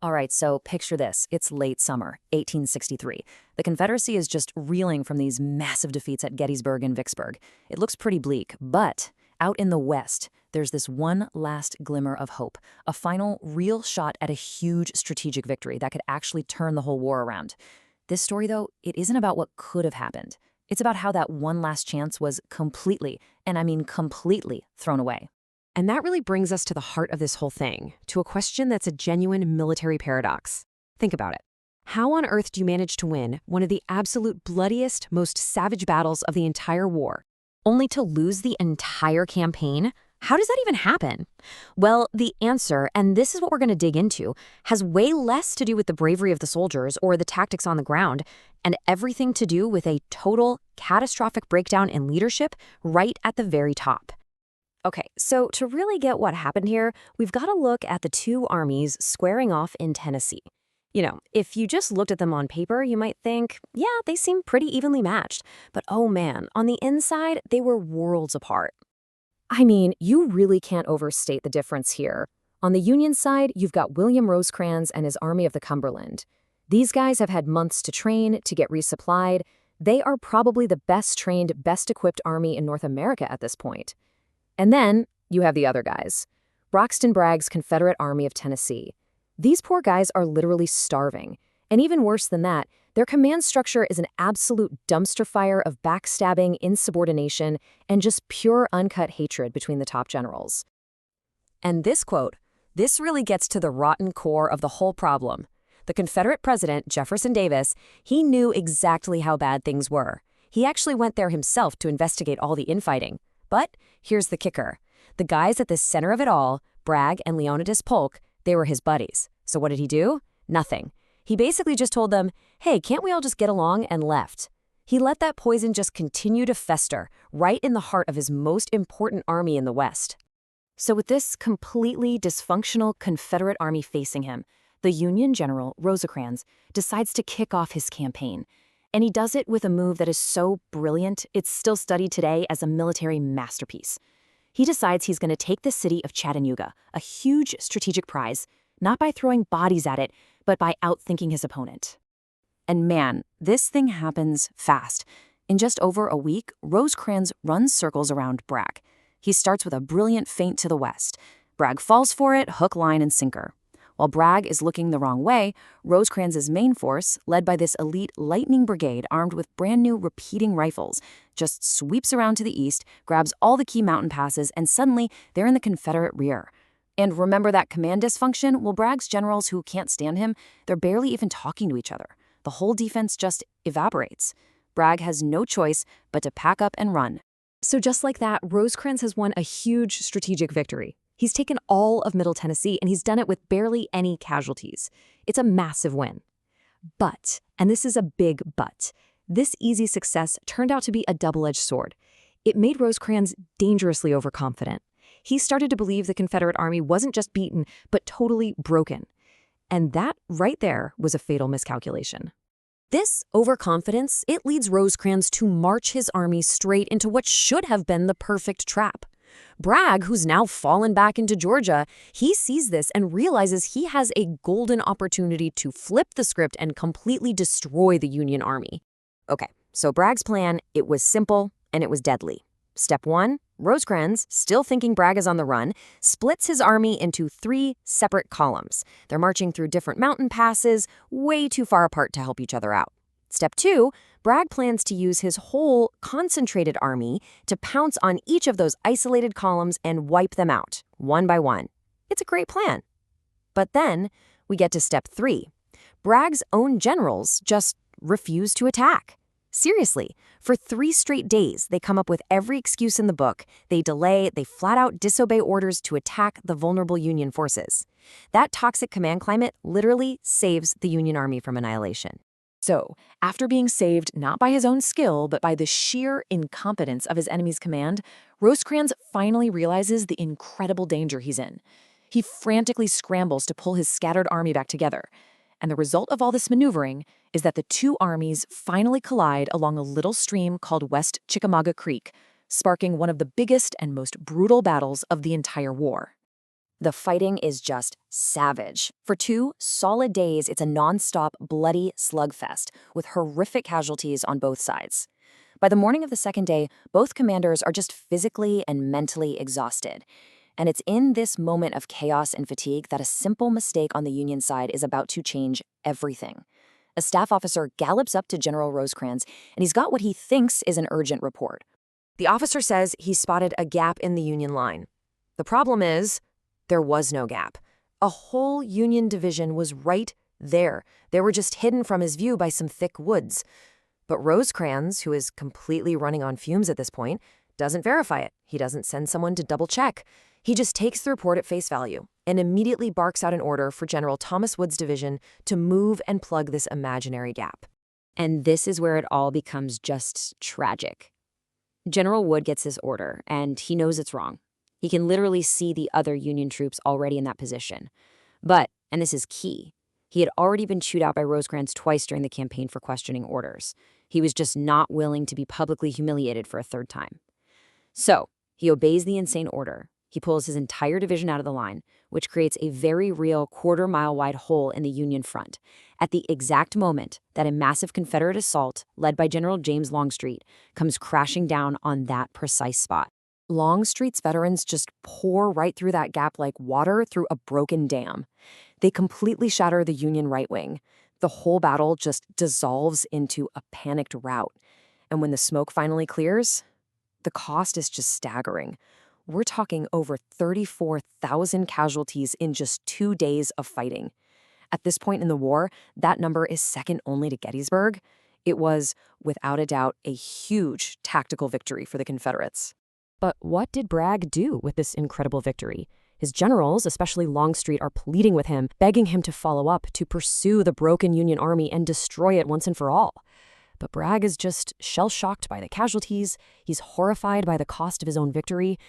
All right, so picture this. It's late summer, 1863. The Confederacy is just reeling from these massive defeats at Gettysburg and Vicksburg. It looks pretty bleak, but out in the West, there's this one last glimmer of hope, a final real shot at a huge strategic victory that could actually turn the whole war around. This story, though, it isn't about what could have happened. It's about how that one last chance was completely, and I mean completely, thrown away. And that really brings us to the heart of this whole thing, to a question that's a genuine military paradox. Think about it. How on earth do you manage to win one of the absolute bloodiest, most savage battles of the entire war, only to lose the entire campaign? How does that even happen? Well, the answer, and this is what we're going to dig into, has way less to do with the bravery of the soldiers or the tactics on the ground, and everything to do with a total, catastrophic breakdown in leadership right at the very top. Okay, so to really get what happened here, we've got to look at the two armies squaring off in Tennessee. If you just looked at them on paper, you might think, yeah, they seem pretty evenly matched. But oh man, on the inside, they were worlds apart. I mean, you really can't overstate the difference here. On the Union side, you've got William Rosecrans and his Army of the Cumberland. These guys have had months to train, to get resupplied. They are probably the best trained, best equipped army in North America at this point. And then you have the other guys. Braxton Bragg's Confederate Army of Tennessee. These poor guys are literally starving. And even worse than that, their command structure is an absolute dumpster fire of backstabbing, insubordination, and just pure uncut hatred between the top generals. And this quote, this really gets to the rotten core of the whole problem. The Confederate president, Jefferson Davis, he knew exactly how bad things were. He actually went there himself to investigate all the infighting. But here's the kicker. The guys at the center of it all, Bragg and Leonidas Polk, they were his buddies. So what did he do? Nothing. He basically just told them, hey, can't we all just get along, and left. He let that poison just continue to fester, right in the heart of his most important army in the West. So with this completely dysfunctional Confederate army facing him, the Union general, Rosecrans, decides to kick off his campaign. And he does it with a move that is so brilliant, it's still studied today as a military masterpiece. He decides he's going to take the city of Chattanooga, a huge strategic prize, not by throwing bodies at it, but by outthinking his opponent. And man, this thing happens fast. In just over a week, Rosecrans runs circles around Bragg. He starts with a brilliant feint to the west. Bragg falls for it, hook, line, and sinker. While Bragg is looking the wrong way, Rosecrans' main force, led by this elite Lightning Brigade armed with brand new repeating rifles, just sweeps around to the east, grabs all the key mountain passes, and suddenly they're in the Confederate rear. And remember that command dysfunction? Well, Bragg's generals who can't stand him, they're barely even talking to each other. The whole defense just evaporates. Bragg has no choice but to pack up and run. So just like that, Rosecrans has won a huge strategic victory. He's taken all of Middle Tennessee, and he's done it with barely any casualties. It's a massive win. But, and this is a big but, this easy success turned out to be a double-edged sword. It made Rosecrans dangerously overconfident. He started to believe the Confederate Army wasn't just beaten, but totally broken. And that right there was a fatal miscalculation. This overconfidence, it leads Rosecrans to march his army straight into what should have been the perfect trap. Bragg, who's now fallen back into Georgia, he sees this and realizes he has a golden opportunity to flip the script and completely destroy the Union Army. Okay, so Bragg's plan, it was simple and it was deadly. Step 1, Rosecrans, still thinking Bragg is on the run, splits his army into 3 separate columns. They're marching through different mountain passes, way too far apart to help each other out. Step 2, Bragg plans to use his whole concentrated army to pounce on each of those isolated columns and wipe them out, one by one. It's a great plan. But then we get to step 3. Bragg's own generals just refuse to attack. Seriously, for 3 straight days, they come up with every excuse in the book. They delay, they flat out disobey orders to attack the vulnerable Union forces. That toxic command climate literally saves the Union Army from annihilation. So, after being saved not by his own skill, but by the sheer incompetence of his enemy's command, Rosecrans finally realizes the incredible danger he's in. He frantically scrambles to pull his scattered army back together. And the result of all this maneuvering is that the two armies finally collide along a little stream called West Chickamauga Creek, sparking one of the biggest and most brutal battles of the entire war. The fighting is just savage. For 2 solid days, it's a nonstop, bloody slugfest with horrific casualties on both sides. By the morning of the second day, both commanders are just physically and mentally exhausted. And it's in this moment of chaos and fatigue that a simple mistake on the Union side is about to change everything. A staff officer gallops up to General Rosecrans, and he's got what he thinks is an urgent report. The officer says he spotted a gap in the Union line. The problem is, there was no gap. A whole Union division was right there. They were just hidden from his view by some thick woods. But Rosecrans, who is completely running on fumes at this point, doesn't verify it. He doesn't send someone to double check. He just takes the report at face value and immediately barks out an order for General Thomas Wood's division to move and plug this imaginary gap. And this is where it all becomes just tragic. General Wood gets this order, and he knows it's wrong. He can literally see the other Union troops already in that position. But, and this is key, he had already been chewed out by Rosecrans twice during the campaign for questioning orders. He was just not willing to be publicly humiliated for a third time. So, he obeys the insane order. He pulls his entire division out of the line, which creates a very real quarter-mile-wide hole in the Union front, at the exact moment that a massive Confederate assault, led by General James Longstreet, comes crashing down on that precise spot. Longstreet's veterans just pour right through that gap like water through a broken dam. They completely shatter the Union right wing. The whole battle just dissolves into a panicked rout. And when the smoke finally clears, the cost is just staggering. We're talking over 34,000 casualties in just 2 days of fighting. At this point in the war, that number is second only to Gettysburg. It was, without a doubt, a huge tactical victory for the Confederates. But what did Bragg do with this incredible victory? His generals, especially Longstreet, are pleading with him, begging him to follow up, to pursue the broken Union army and destroy it once and for all. But Bragg is just shell-shocked by the casualties. He's horrified by the cost of his own victory.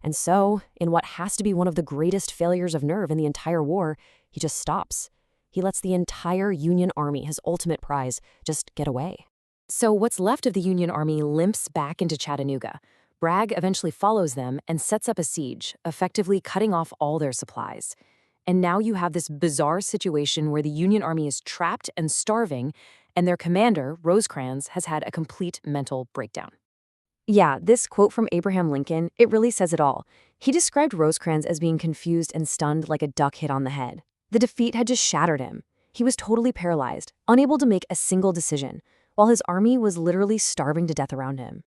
And so, in what has to be one of the greatest failures of nerve in the entire war, he just stops. He lets the entire Union army, his ultimate prize, just get away. So what's left of the Union army limps back into Chattanooga. Bragg eventually follows them and sets up a siege, effectively cutting off all their supplies. And now you have this bizarre situation where the Union army is trapped and starving, and their commander, Rosecrans, has had a complete mental breakdown. Yeah, this quote from Abraham Lincoln, it really says it all. He described Rosecrans as being confused and stunned like a duck hit on the head. The defeat had just shattered him. He was totally paralyzed, unable to make a single decision, while his army was literally starving to death around him.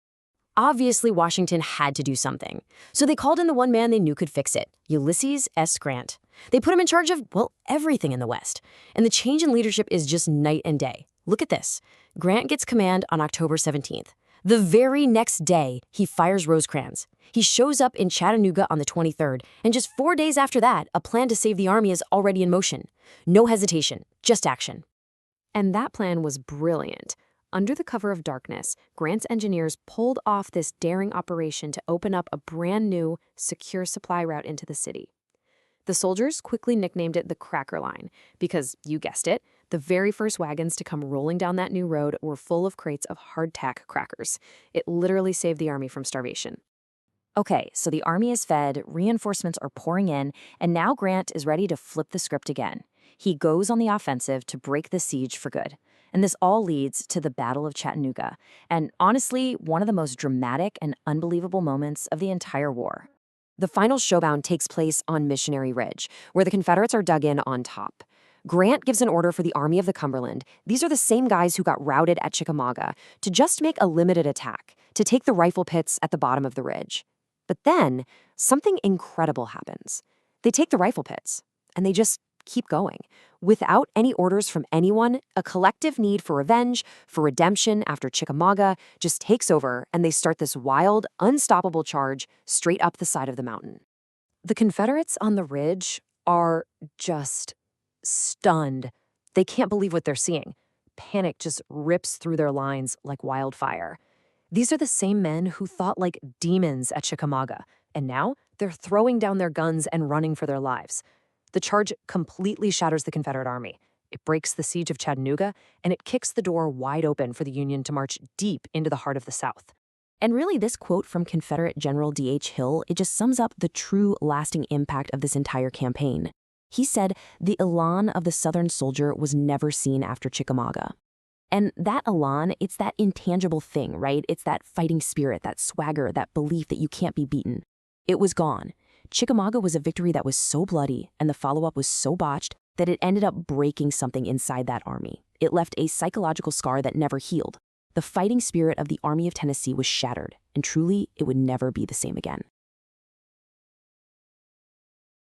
Obviously, Washington had to do something. So they called in the one man they knew could fix it, Ulysses S. Grant. They put him in charge of, well, everything in the West. And the change in leadership is just night and day. Look at this. Grant gets command on October 17th. The very next day, he fires Rosecrans. He shows up in Chattanooga on the 23rd, and just 4 days after that, a plan to save the army is already in motion. No hesitation, just action. And that plan was brilliant. Under the cover of darkness, Grant's engineers pulled off this daring operation to open up a brand new, secure supply route into the city. The soldiers quickly nicknamed it the Cracker Line because, you guessed it, the very first wagons to come rolling down that new road were full of crates of hardtack crackers. It literally saved the army from starvation. Okay, so the army is fed, reinforcements are pouring in, and now Grant is ready to flip the script again. He goes on the offensive to break the siege for good. And this all leads to the Battle of Chattanooga, and honestly, one of the most dramatic and unbelievable moments of the entire war. The final showdown takes place on Missionary Ridge, where the Confederates are dug in on top. Grant gives an order for the Army of the Cumberland. These are the same guys who got routed at Chickamauga, to just make a limited attack, to take the rifle pits at the bottom of the ridge. But then, something incredible happens. They take the rifle pits, and they just keep going. Without any orders from anyone, a collective need for revenge, for redemption after Chickamauga just takes over, and they start this wild, unstoppable charge straight up the side of the mountain. The Confederates on the ridge are just stunned. They can't believe what they're seeing. Panic just rips through their lines like wildfire. These are the same men who thought like demons at Chickamauga, and now they're throwing down their guns and running for their lives. The charge completely shatters the Confederate army. It breaks the siege of Chattanooga, and it kicks the door wide open for the Union to march deep into the heart of the South. And really, this quote from Confederate General D.H. Hill, it just sums up the true lasting impact of this entire campaign. He said, "The elan of the Southern soldier was never seen after Chickamauga." And that elan, it's that intangible thing, right? It's that fighting spirit, that swagger, that belief that you can't be beaten. It was gone. Chickamauga was a victory that was so bloody, and the follow-up was so botched, that it ended up breaking something inside that army. It left a psychological scar that never healed. The fighting spirit of the Army of Tennessee was shattered, and truly, it would never be the same again.